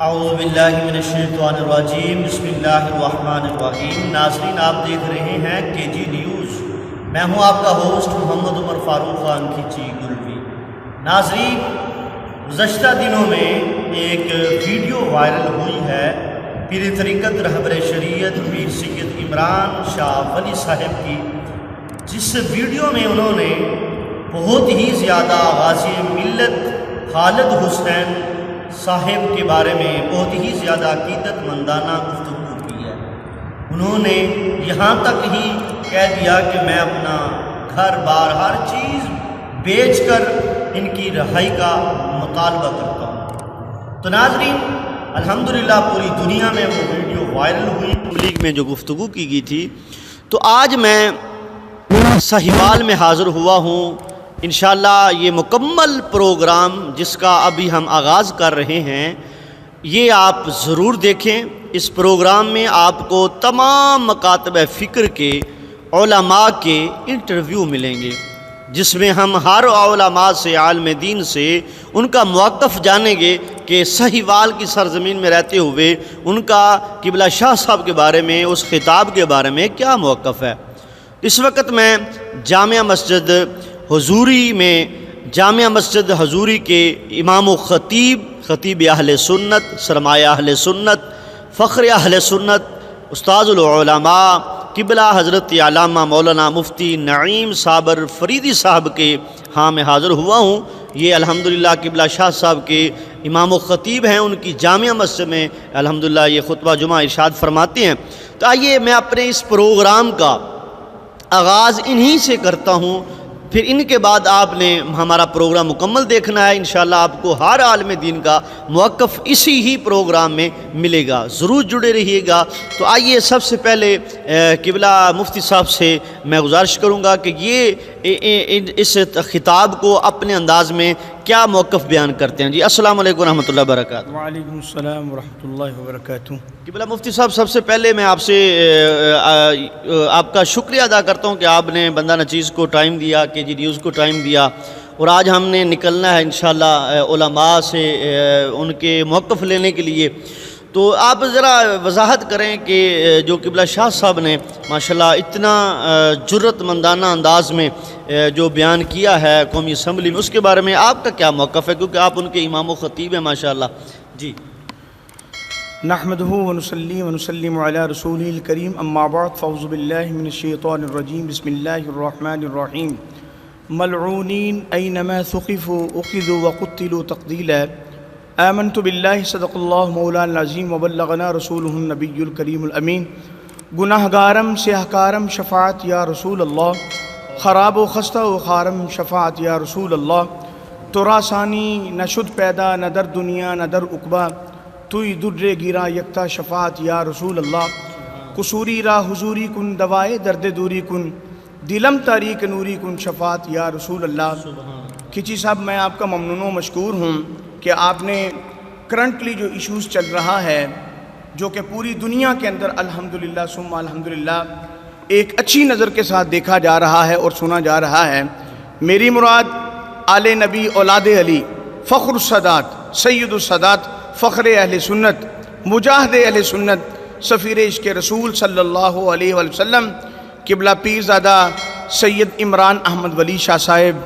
اعوذ باللہ من الشیطان الرجیم، بسم اللہ الرحمن الرحیم۔ ناظرین، آپ دیکھ رہے ہیں کے جی نیوز۔ میں ہوں آپ کا ہوسٹ محمد عمر فاروق خان کھچی گلوی۔ ناظرین، گزشتہ دنوں میں ایک ویڈیو وائرل ہوئی ہے پیر طریقت رہبر شریعت پیر سید عمران شاہ ولی صاحب کی، جس ویڈیو میں انہوں نے بہت ہی زیادہ غازی ملت خالد حسین صاحب کے بارے میں بہت ہی زیادہ عقیدت مندانہ گفتگو کی ہے۔ انہوں نے یہاں تک ہی کہہ دیا کہ میں اپنا گھر بار ہر چیز بیچ کر ان کی رہائی کا مطالبہ کرتا ہوں۔ تو ناظرین، الحمدللہ پوری دنیا میں وہ ویڈیو وائرل ہوئی، پبلک میں جو گفتگو کی گئی تھی۔ تو آج میں سہیوال میں حاضر ہوا ہوں۔ انشاءاللہ یہ مکمل پروگرام جس کا ابھی ہم آغاز کر رہے ہیں، یہ آپ ضرور دیکھیں۔ اس پروگرام میں آپ کو تمام مکاتب فکر کے علماء کے انٹرویو ملیں گے، جس میں ہم ہر علماء سے، عالم دین سے ان کا موقف جانیں گے کہ سہیوال کی سرزمین میں رہتے ہوئے ان کا قبلہ شاہ صاحب کے بارے میں، اس خطاب کے بارے میں کیا موقف ہے۔ اس وقت میں جامع مسجد حضوری میں، جامع مسجد حضوری کے امام و خطیب اہل سنت، سرمایہ اہل سنت، فخر اہل سنت، استاذ العلماء قبلہ حضرت علامہ مولانا مفتی نعیم صابر فریدی صاحب کے ہاں میں حاضر ہوا ہوں۔ یہ الحمدللہ قبلہ شاہ صاحب کے امام و خطیب ہیں، ان کی جامع مسجد میں الحمدللہ یہ خطبہ جمعہ ارشاد فرماتے ہیں۔ تو آئیے میں اپنے اس پروگرام کا آغاز انہی سے کرتا ہوں، پھر ان کے بعد آپ نے ہمارا پروگرام مکمل دیکھنا ہے۔ انشاءاللہ آپ کو ہر عالم دین کا موقف اسی ہی پروگرام میں ملے گا، ضرور جڑے رہیے گا۔ تو آئیے سب سے پہلے قبلہ مفتی صاحب سے میں گزارش کروں گا کہ یہ اس خطاب کو اپنے انداز میں کیا موقف بیان کرتے ہیں۔ جی السلام علیکم ورحمۃ اللہ وبرکاتہ۔ وعلیکم السلام ورحمۃ اللہ وبرکاتہ۔ قبلہ مفتی صاحب، سب سے پہلے میں آپ سے آپ کا شکریہ ادا کرتا ہوں کہ آپ نے بندہ نچیز کو ٹائم دیا، کے جی نیوز کو ٹائم دیا، اور آج ہم نے نکلنا ہے انشاءاللہ علماء سے ان کے موقف لینے کے لیے۔ تو آپ ذرا وضاحت کریں کہ جو قبلہ شاہ صاحب نے ماشاءاللہ اتنا جرت مندانہ انداز میں جو بیان کیا ہے قومی اسمبلی میں، اس کے بارے میں آپ کا کیا موقف ہے، کیونکہ آپ ان کے امام و خطیب ہیں ماشاءاللہ۔ جی نحمدہ ونصلی ونسلم علی رسولہ الکریم، اما بعد، فاعوذ باللہ من الشیطان الرجیم، بسم اللہ الرحمن الرحیم۔ ملعونین اینما ثقفوا اخذوا وقتلوا تقتیلا، آمنت باللہ صدق اللہ مولانا العظیم وبلغنا رسولہ النبی الکریم الامین۔ گناہ گارم سیاہکارم شفاعت یا رسول اللہ، خراب و خستہ و خارم شفاعت یا رسول اللہ۔ ترا ثانی نہ شد پیدا نہ در دنیا نہ در عقبہ، توی در گیرا یکتا شفاعت یا رسول اللہ۔ قصوری را حضوری کن دوائے درد دوری کن، دلم تاریک نوری کن شفاعت یا رسول اللہ۔ کھچی صاحب، میں آپ کا ممنون و مشکور ہوں کہ آپ نے کرنٹلی جو ایشوز چل رہا ہے، جو کہ پوری دنیا کے اندر الحمدللہ ثم الحمدللہ ایک اچھی نظر کے ساتھ دیکھا جا رہا ہے اور سنا جا رہا ہے۔ میری مراد آل نبی اولاد علی، فخر السادات، سید السادات، فخر اہل سنت، مجاہد اہل سنت، سفیر عشق رسول صلی اللہ علیہ وآلہ وسلم، قبلہ پیر زادہ سید عمران احمد ولی شاہ صاحب،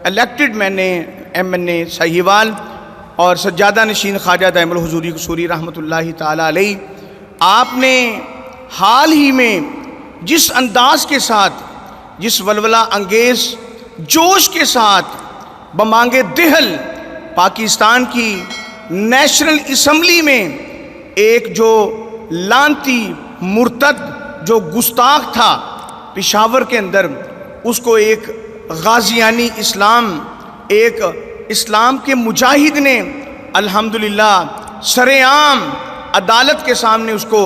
الیکٹڈ ایم این اے سہیوال، اور سجادہ نشین خواجہ دائم الحضوری قصوری رحمۃ اللہ تعالیٰ علیہ۔ آپ نے حال ہی میں جس انداز کے ساتھ، جس ولولہ انگیز جوش کے ساتھ بمانگے دہل پاکستان کی نیشنل اسمبلی میں ایک جو لانتی مرتد جو گستاخ تھا پشاور کے اندر، اس کو ایک غازیانی اسلام، ایک اسلام کے مجاہد نے الحمدللہ سرِ عام عدالت کے سامنے اس کو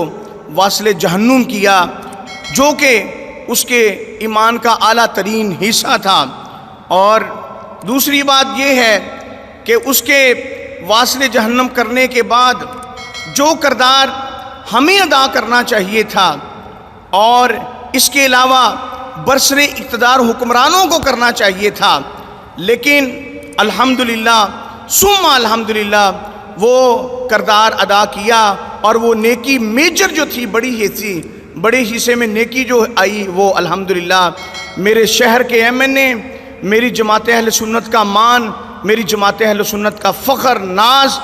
واصل جہنم کیا، جو کہ اس کے ایمان کا اعلیٰ ترین حصہ تھا۔ اور دوسری بات یہ ہے کہ اس کے واصل جہنم کرنے کے بعد جو کردار ہمیں ادا کرنا چاہیے تھا، اور اس کے علاوہ برسر اقتدار حکمرانوں کو کرنا چاہیے تھا، لیکن الحمدللہ ثم الحمدللہ وہ کردار ادا کیا، اور وہ نیکی میجر جو تھی، بڑے حصے میں نیکی جو آئی، وہ الحمدللہ میرے شہر کے ایم این اے، میری جماعت اہل سنت کا مان، میری جماعت اہل سنت کا فخر، ناز،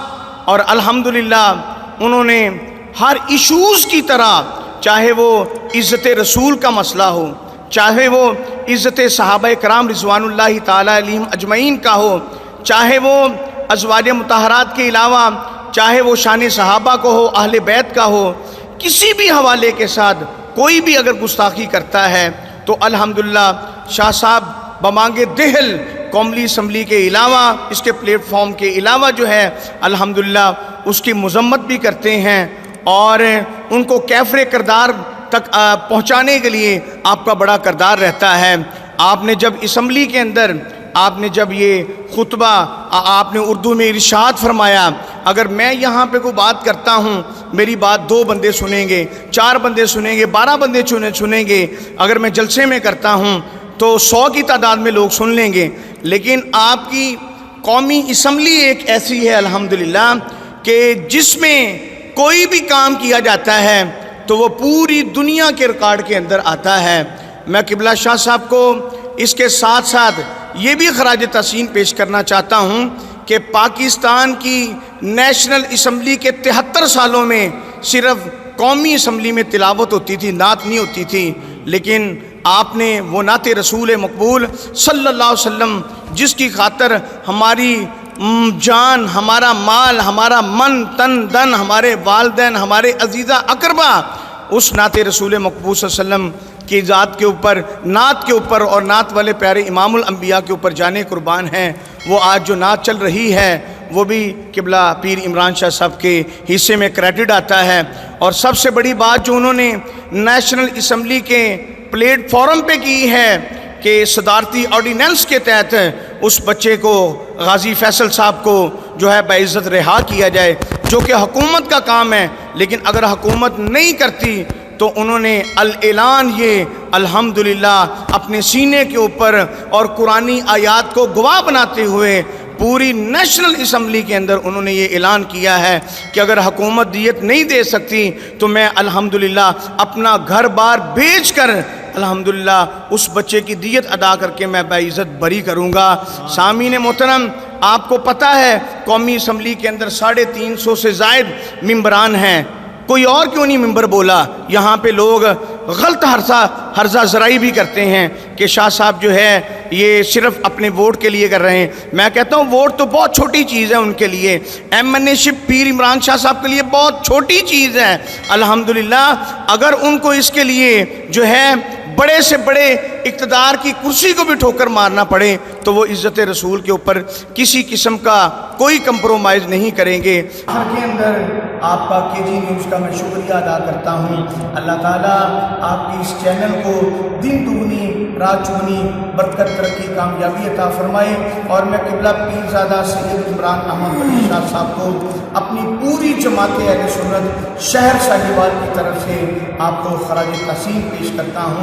اور الحمدللہ انہوں نے ہر ایشوز کی طرح، چاہے وہ عزت رسول کا مسئلہ ہو، چاہے وہ عزت صحابہ کرام رضوان اللہ تعالی علیہم اجمعین کا ہو، چاہے وہ ازواج مطہرات کے علاوہ، چاہے وہ شان صحابہ کو ہو، اہل بیت کا ہو، کسی بھی حوالے کے ساتھ کوئی بھی اگر گستاخی کرتا ہے تو الحمدللہ شاہ صاحب بمانگ دہل قومی اسمبلی کے علاوہ، اس کے پلیٹ فارم کے علاوہ جو ہے الحمدللہ اس کی مذمت بھی کرتے ہیں، اور ان کو کیفر کردار تک پہنچانے کے لیے آپ کا بڑا کردار رہتا ہے۔ آپ نے جب اسمبلی کے اندر، آپ نے جب یہ خطبہ آپ نے اردو میں ارشاد فرمایا، اگر میں یہاں پہ کوئی بات کرتا ہوں، میری بات 2 بندے سنیں گے، 4 بندے سنیں گے، 12 بندے سنیں گے، اگر میں جلسے میں کرتا ہوں تو 100 کی تعداد میں لوگ سن لیں گے، لیکن آپ کی قومی اسمبلی ایک ایسی ہے الحمدللہ کہ جس میں کوئی بھی کام کیا جاتا ہے تو وہ پوری دنیا کے ریکارڈ کے اندر آتا ہے۔ میں قبلہ شاہ صاحب کو اس کے ساتھ ساتھ یہ بھی خراج تحسین پیش کرنا چاہتا ہوں کہ پاکستان کی نیشنل اسمبلی کے 73 سالوں میں صرف قومی اسمبلی میں تلاوت ہوتی تھی، نعت نہیں ہوتی تھی، لیکن آپ نے وہ نعت رسول مقبول صلی اللہ علیہ وسلم جس کی خاطر ہماری جان، ہمارا مال، ہمارا من، تن، دن، ہمارے والدین، ہمارے عزیزہ اقربا اس نعت رسول مقبول صلی اللہ علیہ وسلم کی ذات کے اوپر، نعت کے اوپر اور نعت والے پیارے امام الانبیاء کے اوپر جانے قربان ہیں، وہ آج جو نعت چل رہی ہے وہ بھی قبلہ پیر عمران شاہ صاحب کے حصے میں کریڈٹ آتا ہے۔ اور سب سے بڑی بات جو انہوں نے نیشنل اسمبلی کے پلیٹ فارم پہ کی ہے کہ صدارتی آرڈیننس کے تحت اس بچے کو، غازی فیصل صاحب کو جو ہے باعزت رہا کیا جائے، جو کہ حکومت کا کام ہے، لیکن اگر حکومت نہیں کرتی تو انہوں نے الاعلان یہ الحمدللہ اپنے سینے کے اوپر اور قرآنی آیات کو گواہ بناتے ہوئے پوری نیشنل اسمبلی کے اندر انہوں نے یہ اعلان کیا ہے کہ اگر حکومت دیت نہیں دے سکتی تو میں الحمدللہ اپنا گھر بار بیچ کر الحمدللہ اس بچے کی دیت ادا کر کے میں باعزت بری کروں گا۔ سامعین محترم، آپ کو پتہ ہے قومی اسمبلی کے اندر 350 سے زائد ممبران ہیں، کوئی اور کیوں نہیں ممبر بولا؟ یہاں پہ لوگ غلط ہرزہ زرائی بھی کرتے ہیں کہ شاہ صاحب جو ہے یہ صرف اپنے ووٹ کے لیے کر رہے ہیں۔ میں کہتا ہوں ووٹ تو بہت چھوٹی چیز ہے ان کے لیے، ایم این اے شپ پیر عمران شاہ صاحب کے لیے بہت چھوٹی چیز ہے الحمدللہ۔ اگر ان کو اس کے لیے جو ہے بڑے سے بڑے اقتدار کی کرسی کو بھی ٹھوکر مارنا پڑے تو وہ عزت رسول کے اوپر کسی قسم کا کوئی کمپرومائز نہیں کریں گے۔ آخر کے اندر آپ کا کے جی نیوز کا میں شکریہ ادا کرتا ہوں۔ اللہ تعالیٰ آپ کی اس چینل کو دن دگنی رات چگنی برکت، ترقی، کامیابی عطا فرمائے، اور میں قبلہ پیر زادہ سید عمران احمد ولی شاہ صاحب کو اپنی پوری جماعت اہل سنت شہر شاہیوال کی طرف سے آپ کو خراج تحسین پیش کرتا ہوں۔